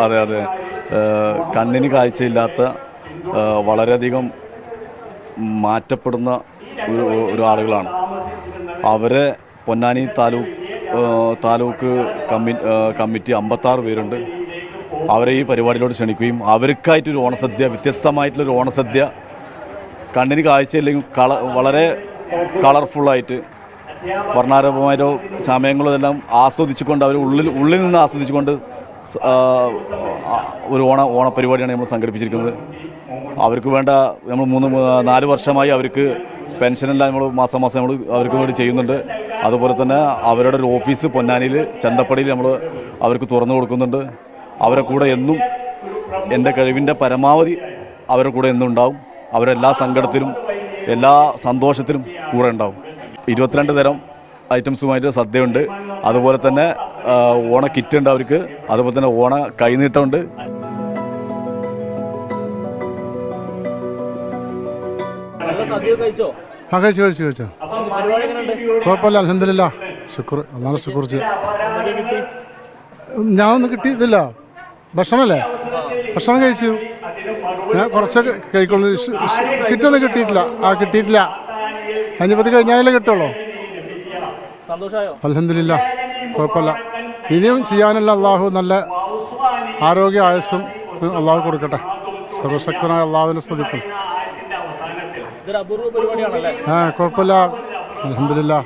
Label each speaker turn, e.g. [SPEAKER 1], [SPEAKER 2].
[SPEAKER 1] അതെ അതെ, കണ്ണിന് കാഴ്ചയില്ലാത്ത വളരെയധികം മാറ്റപ്പെടുന്ന ഒരു ആളുകളാണ് അവരെ. പൊന്നാനി താലൂക്ക് കമ്മിറ്റി 56 പേരുണ്ട്. അവരെ ഈ പരിപാടിയിലോട്ട് ക്ഷണിക്കുകയും അവർക്കായിട്ടൊരു ഓണസദ്യ, വ്യത്യസ്തമായിട്ടുള്ളൊരു ഓണസദ്യ, കണ്ണിന് കാഴ്ചയില്ലെങ്കിൽ വളരെ കളർഫുള്ളായിട്ട് വർണ്ണാരൂപമായോ സമയങ്ങളോ എല്ലാം ആസ്വദിച്ചുകൊണ്ട് അവർ ഉള്ളിൽ നിന്ന് ആസ്വദിച്ചുകൊണ്ട് ഒരു ഓണപരിപാടിയാണ് നമ്മൾ സംഘടിപ്പിച്ചിരിക്കുന്നത്. അവർക്ക് വേണ്ട നമ്മൾ 4 വർഷമായി അവർക്ക് പെൻഷനെല്ലാം നമ്മൾ മാസം നമ്മൾ അവർക്ക് വേണ്ടി ചെയ്യുന്നുണ്ട്. അതുപോലെ തന്നെ അവരുടെ ഒരു ഓഫീസ് പൊന്നാനിയിൽ ചന്തപ്പടിയിൽ നമ്മൾ അവർക്ക് തുറന്നു കൊടുക്കുന്നുണ്ട്. അവരെ കൂടെ എന്നും എൻ്റെ കഴിവിൻ്റെ പരമാവധി അവരുടെ കൂടെ എന്നും ഉണ്ടാവും. അവരെല്ലാ സങ്കടത്തിലും എല്ലാ സന്തോഷത്തിലും കൂടെ ഉണ്ടാവും. 22 തരം ഐറ്റംസുമായിട്ട് സദ്യയുണ്ട്. അതുപോലെ തന്നെ ഓണ കിറ്റ് ഉണ്ട് അവർക്ക്. അതുപോലെ തന്നെ ഓണ കൈനീട്ടമുണ്ട്.
[SPEAKER 2] കഴിച്ചോ കുഴപ്പമില്ല, അൽഹംദുലില്ലാ, ശുക്ർ, അല്ലാഹ് ശുക്ർ ചെയ്യും. ഞാൻ ഒന്നും കിട്ടിയിട്ടില്ല. ഭക്ഷണമല്ലേ, ഭക്ഷണം കഴിച്ചു. ഞാൻ കുറച്ചൊക്കെ കഴിക്കുള്ളൂ. കിട്ടൊന്നും കിട്ടിയിട്ടില്ല. കിട്ടിയിട്ടില്ല. 5 കഴിഞ്ഞാലേ കിട്ടുള്ളൂ. അൽഹംദുലില്ലാ, കുഴപ്പമില്ല. ഇനിയും ചെയ്യാനുള്ള അള്ളാഹു നല്ല ആരോഗ്യ ആയുസ്സും അള്ളാഹു കൊടുക്കട്ടെ. സർവശക്തനായ അള്ളാഹുവിനെ സ്തുതിക്കും. കുഴപ്പമില്ല, അൽഹംദുലില്ലാ.